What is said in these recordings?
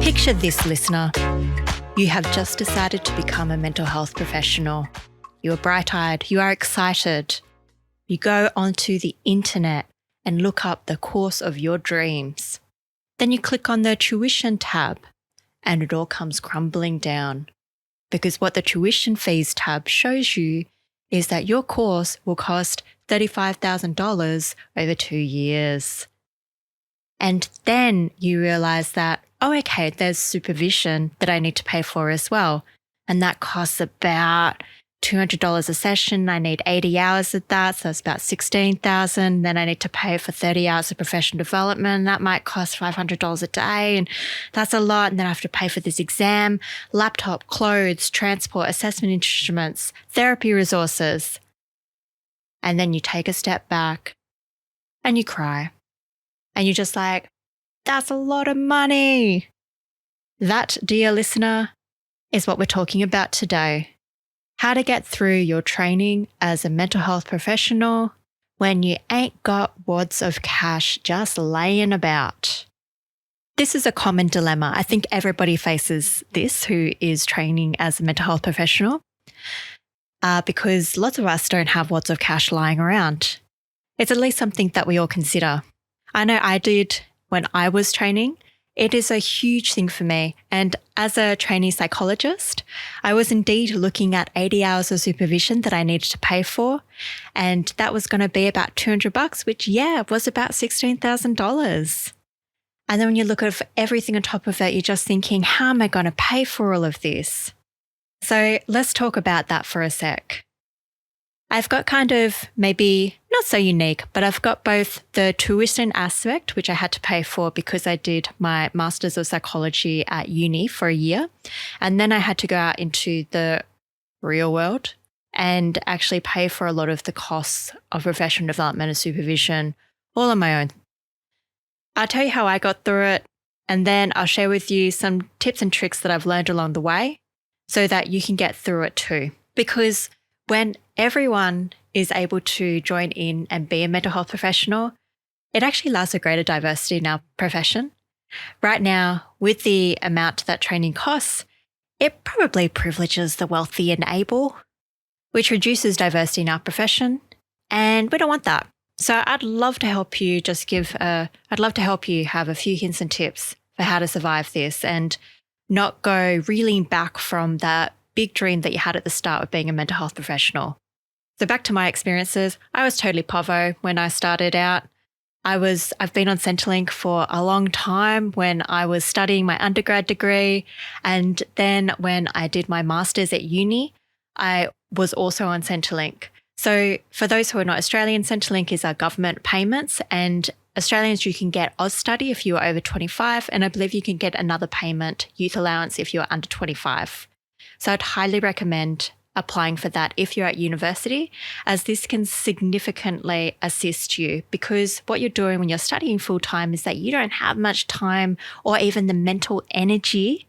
Picture this, listener. You have just decided to become a mental health professional. You are bright-eyed, you are excited. You go onto the internet and look up the course of your dreams. Then you click on the tuition tab and it all comes crumbling down. Because what the tuition fees tab shows you is that your course will cost $35,000 over 2 years. And then you realize that, oh, okay, there's supervision that I need to pay for as well. And that costs about $200 a session. I need 80 hours of that, so it's about $16,000. Then I need to pay for 30 hours of professional development. That might cost $500 a day, and that's a lot. And then I have to pay for this exam, laptop, clothes, transport, assessment instruments, therapy resources. And then you take a step back and you cry. And you're just like, that's a lot of money. That, dear listener, is what we're talking about today. How to get through your training as a mental health professional when you ain't got wads of cash just laying about. This is a common dilemma. I think everybody faces this who is training as a mental health professional because lots of us don't have wads of cash lying around. It's at least something that we all consider. I know I did when I was training. It is a huge thing for me. And as a trainee psychologist, I was indeed looking at 80 hours of supervision that I needed to pay for. And that was going to be about $200, which, was about $16,000. And then when you look at everything on top of it, you're just thinking, how am I going to pay for all of this? So let's talk about that for a sec. I've got kind of maybe not so unique, but I've got both the tuition aspect, which I had to pay for because I did my Masters of Psychology at uni for a year. And then I had to go out into the real world and actually pay for a lot of the costs of professional development and supervision all on my own. I'll tell you how I got through it, and then I'll share with you some tips and tricks that I've learned along the way so that you can get through it too. Because when everyone is able to join in and be a mental health professional, it actually allows a greater diversity in our profession. Right now, with the amount that training costs, it probably privileges the wealthy and able, which reduces diversity in our profession, and we don't want that. So I'd love to help you have a few hints and tips for how to survive this and not go reeling back from that big dream that you had at the start of being a mental health professional. So back to my experiences, I was totally povo when I started out. I've been on Centrelink for a long time when I was studying my undergrad degree. And then when I did my master's at uni, I was also on Centrelink. So for those who are not Australian, Centrelink is our government payments, and Australians, you can get Austudy if you are over 25, and I believe you can get another payment, youth allowance, if you are under 25. So I'd highly recommend applying for that if you're at university, as this can significantly assist you, because what you're doing when you're studying full-time is that you don't have much time or even the mental energy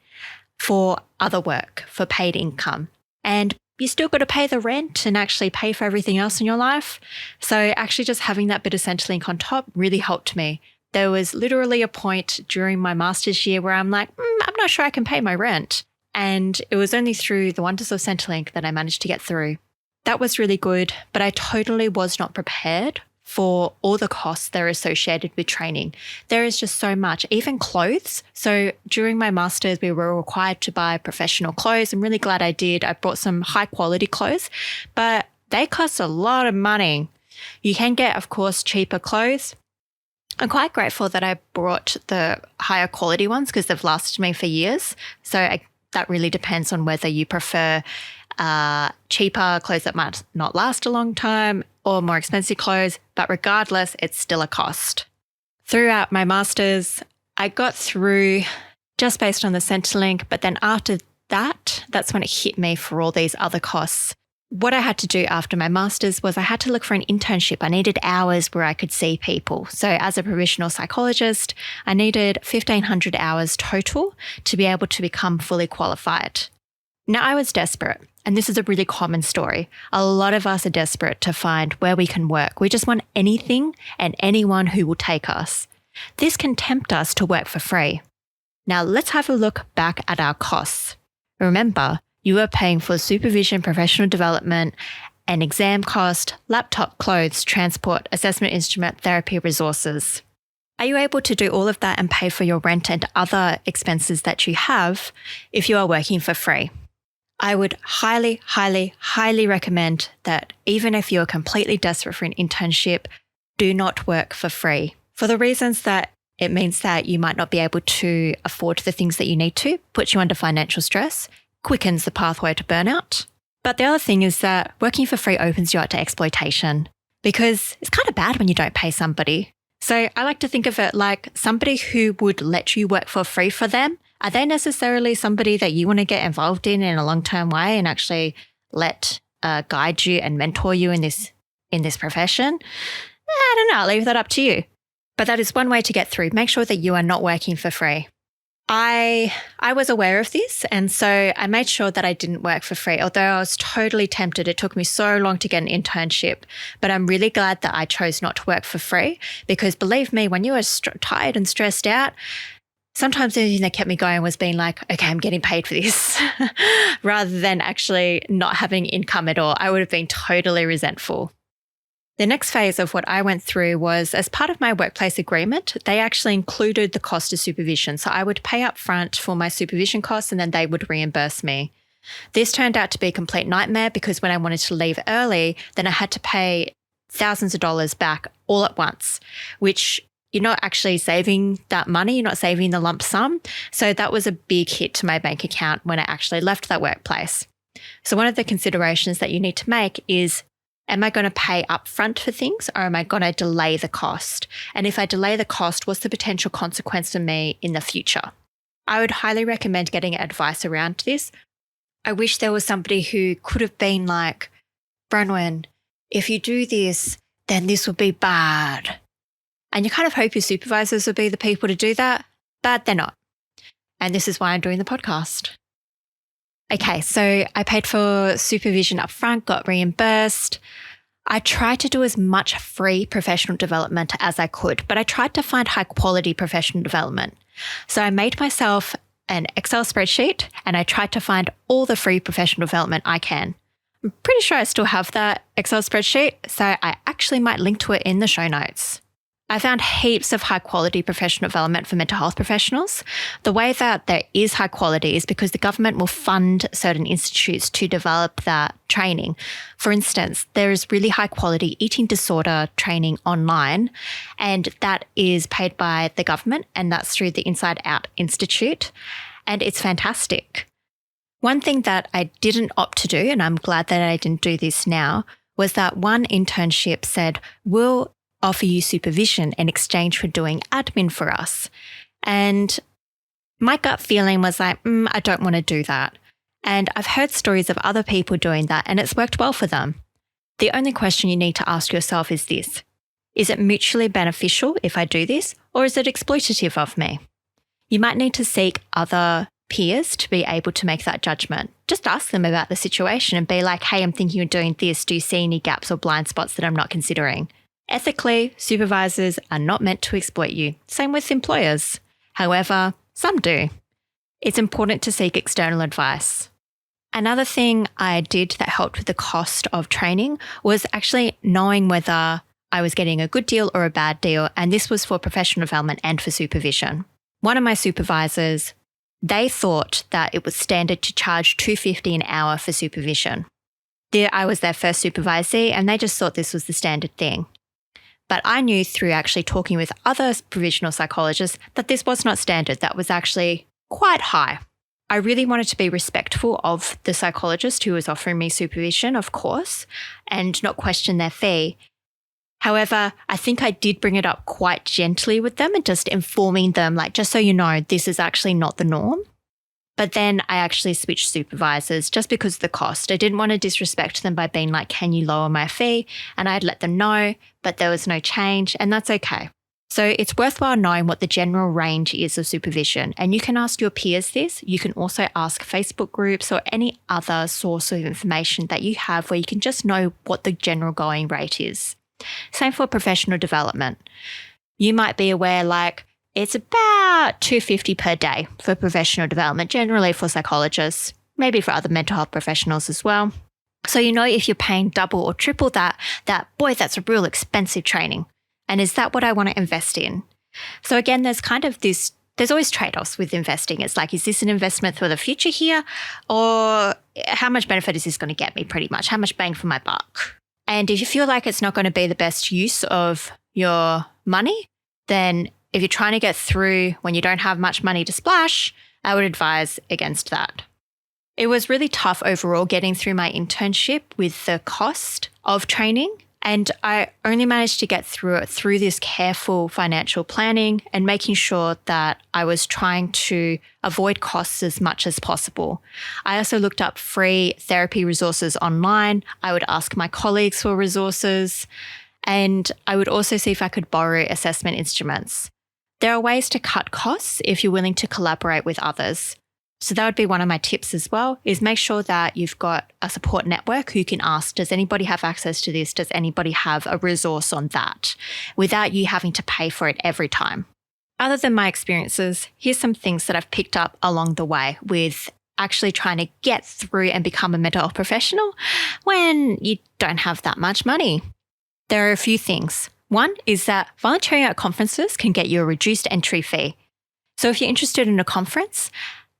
for other work, for paid income. And you still got to pay the rent and actually pay for everything else in your life. So actually just having that bit of Centrelink on top really helped me. There was literally a point during my master's year where I'm like, I'm not sure I can pay my rent. And it was only through the wonders of Centrelink that I managed to get through. That was really good, but I totally was not prepared for all the costs that are associated with training. There is just so much, even clothes. So during my master's, we were required to buy professional clothes. I'm really glad I did. I brought some high quality clothes, but they cost a lot of money. You can get, of course, cheaper clothes. I'm quite grateful that I brought the higher quality ones because they've lasted me for years. So that really depends on whether you prefer cheaper clothes that might not last a long time or more expensive clothes, but regardless, it's still a cost. Throughout my master's, I got through just based on the Centrelink, but then after that, that's when it hit me for all these other costs. What I had to do after my master's was I had to look for an internship. I needed hours where I could see people. So as a provisional psychologist, I needed 1,500 hours total to be able to become fully qualified. Now, I was desperate, and this is a really common story. A lot of us are desperate to find where we can work. We just want anything and anyone who will take us. This can tempt us to work for free. Now let's have a look back at our costs. Remember, you are paying for supervision, professional development, an exam cost, laptop, clothes, transport, assessment instrument, therapy, resources. Are you able to do all of that and pay for your rent and other expenses that you have if you are working for free? I would highly, highly, highly recommend that even if you're completely desperate for an internship, do not work for free for the reasons that it means that you might not be able to afford the things that you need to, puts you under financial stress, quickens the pathway to burnout. But the other thing is that working for free opens you up to exploitation because it's kind of bad when you don't pay somebody. So I like to think of it like somebody who would let you work for free for them. Are they necessarily somebody that you want to get involved in a long-term way and actually let guide you and mentor you in this profession? I don't know. I'll leave that up to you. But that is one way to get through. Make sure that you are not working for free. I was aware of this, and so I made sure that I didn't work for free, although I was totally tempted. It took me so long to get an internship, but I'm really glad that I chose not to work for free because believe me, when you are tired and stressed out, sometimes the thing that kept me going was being like, okay, I'm getting paid for this rather than actually not having income at all. I would have been totally resentful. The next phase of what I went through was as part of my workplace agreement, they actually included the cost of supervision. So I would pay up front for my supervision costs and then they would reimburse me. This turned out to be a complete nightmare because when I wanted to leave early, then I had to pay thousands of dollars back all at once, which you're not actually saving that money. You're not saving the lump sum. So that was a big hit to my bank account when I actually left that workplace. So one of the considerations that you need to make is, am I going to pay upfront for things or am I going to delay the cost? And if I delay the cost, what's the potential consequence for me in the future? I would highly recommend getting advice around this. I wish there was somebody who could have been like, Bronwyn, if you do this, then this will be bad. And you kind of hope your supervisors will be the people to do that, but they're not. And this is why I'm doing the podcast. Okay, so I paid for supervision upfront, got reimbursed. I tried to do as much free professional development as I could, but I tried to find high quality professional development. So I made myself an Excel spreadsheet and I tried to find all the free professional development I can. I'm pretty sure I still have that Excel spreadsheet, so I actually might link to it in the show notes. I found heaps of high quality professional development for mental health professionals. The way that there is high quality is because the government will fund certain institutes to develop that training. For instance, there is really high quality eating disorder training online, and that is paid by the government, and that's through the Inside Out Institute, and it's fantastic. One thing that I didn't opt to do, and I'm glad that I didn't do this now, was that one internship said, we'll offer you supervision in exchange for doing admin for us. And my gut feeling was like, I don't want to do that. And I've heard stories of other people doing that and it's worked well for them. The only question you need to ask yourself is this: is it mutually beneficial if I do this, or is it exploitative of me? You might need to seek other peers to be able to make that judgment. Just ask them about the situation and be like, hey, I'm thinking of doing this. Do you see any gaps or blind spots that I'm not considering? Ethically, supervisors are not meant to exploit you. Same with employers. However, some do. It's important to seek external advice. Another thing I did that helped with the cost of training was actually knowing whether I was getting a good deal or a bad deal, and this was for professional development and for supervision. One of my supervisors, they thought that it was standard to charge $2.50 an hour for supervision. I was their first supervisee, and they just thought this was the standard thing. But I knew through actually talking with other provisional psychologists that this was not standard. That was actually quite high. I really wanted to be respectful of the psychologist who was offering me supervision, of course, and not question their fee. However, I think I did bring it up quite gently with them and just informing them, like, just so you know, this is actually not the norm. But then I actually switched supervisors just because of the cost. I didn't want to disrespect them by being like, can you lower my fee? And I'd let them know, but there was no change, and that's okay. So it's worthwhile knowing what the general range is of supervision. And you can ask your peers this. You can also ask Facebook groups or any other source of information that you have where you can just know what the general going rate is. Same for professional development. You might be aware it's about $250 per day for professional development, generally for psychologists, maybe for other mental health professionals as well. So if you're paying double or triple that boy, that's a real expensive training. And is that what I want to invest in? So again, there's there's always trade-offs with investing. It's is this an investment for the future here? Or how much benefit is this going to get me pretty much? How much bang for my buck? And if you feel like it's not going to be the best use of your money, then if you're trying to get through when you don't have much money to splash, I would advise against that. It was really tough overall getting through my internship with the cost of training. And I only managed to get through it through this careful financial planning and making sure that I was trying to avoid costs as much as possible. I also looked up free therapy resources online. I would ask my colleagues for resources, and I would also see if I could borrow assessment instruments. There are ways to cut costs if you're willing to collaborate with others. So that would be one of my tips as well, is make sure that you've got a support network who you can ask, does anybody have access to this? Does anybody have a resource on that? Without you having to pay for it every time. Other than my experiences, here's some things that I've picked up along the way with actually trying to get through and become a mental health professional when you don't have that much money. There are a few things. One is that volunteering at conferences can get you a reduced entry fee. So if you're interested in a conference,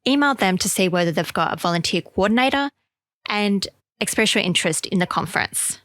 email them to see whether they've got a volunteer coordinator and express your interest in the conference.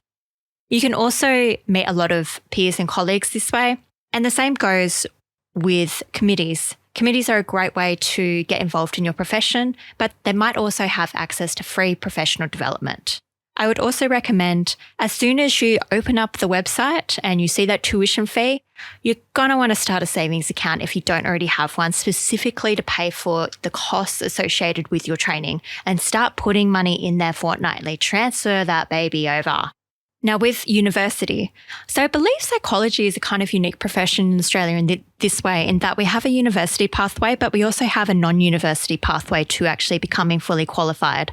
You can also meet a lot of peers and colleagues this way. And the same goes with committees. Committees are a great way to get involved in your profession, but they might also have access to free professional development. I would also recommend, as soon as you open up the website and you see that tuition fee, you're going to want to start a savings account if you don't already have one, specifically to pay for the costs associated with your training, and start putting money in there fortnightly. Transfer that baby over. Now with university, so I believe psychology is a kind of unique profession in Australia in this way, in that we have a university pathway, but we also have a non-university pathway to actually becoming fully qualified.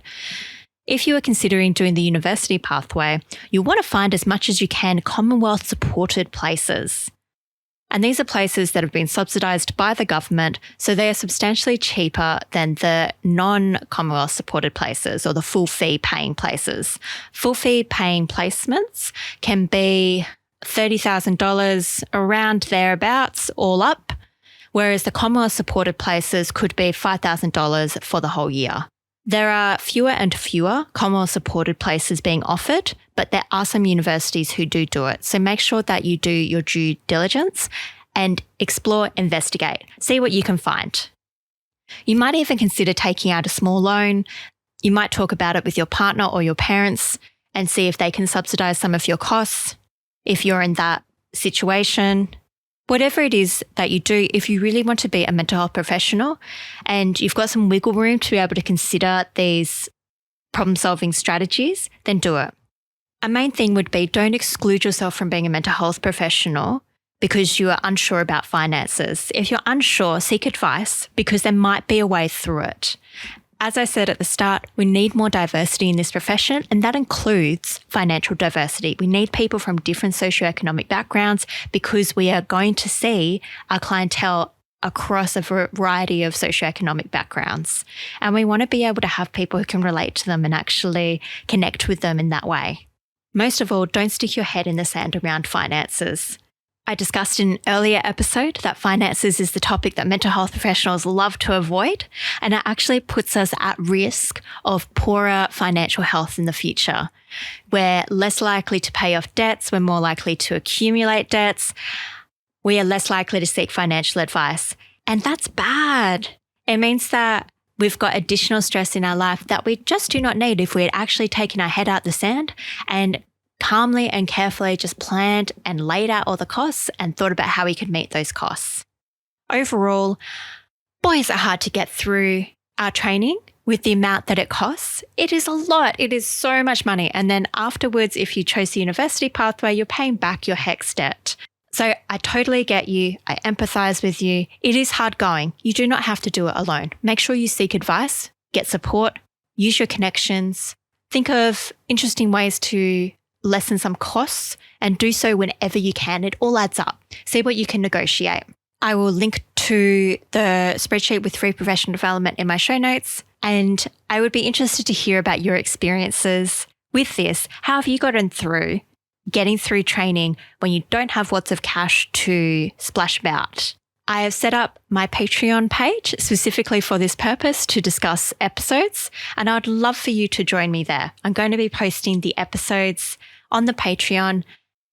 If you are considering doing the university pathway, you'll want to find as much as you can Commonwealth-supported places. And these are places that have been subsidised by the government, so they are substantially cheaper than the non-Commonwealth supported places or the full fee paying places. Full fee paying placements can be $30,000, around thereabouts, all up, whereas the Commonwealth supported places could be $5,000 for the whole year. There are fewer and fewer Commonwealth supported places being offered, but there are some universities who do it. So make sure that you do your due diligence and explore, investigate, see what you can find. You might even consider taking out a small loan. You might talk about it with your partner or your parents and see if they can subsidize some of your costs if you're in that situation. Whatever it is that you do, if you really want to be a mental health professional and you've got some wiggle room to be able to consider these problem-solving strategies, then do it. A main thing would be, don't exclude yourself from being a mental health professional because you are unsure about finances. If you're unsure, seek advice because there might be a way through it. As I said at the start, we need more diversity in this profession, and that includes financial diversity. We need people from different socioeconomic backgrounds because we are going to see our clientele across a variety of socioeconomic backgrounds. And we want to be able to have people who can relate to them and actually connect with them in that way. Most of all, don't stick your head in the sand around finances. I discussed in an earlier episode that finances is the topic that mental health professionals love to avoid, and it actually puts us at risk of poorer financial health in the future. We're less likely to pay off debts, we're more likely to accumulate debts, we are less likely to seek financial advice, and that's bad. It means that we've got additional stress in our life that we just do not need if we had actually taken our head out the sand and calmly and carefully just planned and laid out all the costs and thought about how we could meet those costs. Overall, boy, is it hard to get through our training with the amount that it costs. It is a lot. It is so much money. And then afterwards, if you chose the university pathway, you're paying back your HECS debt. So I totally get you. I empathize with you. It is hard going. You do not have to do it alone. Make sure you seek advice, get support, use your connections, think of interesting ways to lessen some costs and do so whenever you can. It all adds up. See what you can negotiate. I will link to the spreadsheet with free professional development in my show notes. And I would be interested to hear about your experiences with this. How have you gotten through getting through training when you don't have lots of cash to splash about? I have set up my Patreon page specifically for this purpose to discuss episodes, and I'd love for you to join me there. I'm going to be posting the episodes on the Patreon.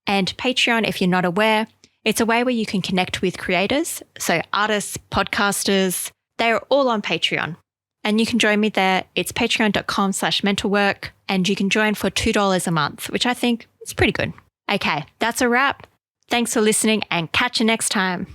And Patreon, if you're not aware, it's a way where you can connect with creators. So artists, podcasters, they're all on Patreon. And you can join me there. It's patreon.com/mentalwork. And you can join for $2 a month, which I think is pretty good. Okay, that's a wrap. Thanks for listening and catch you next time.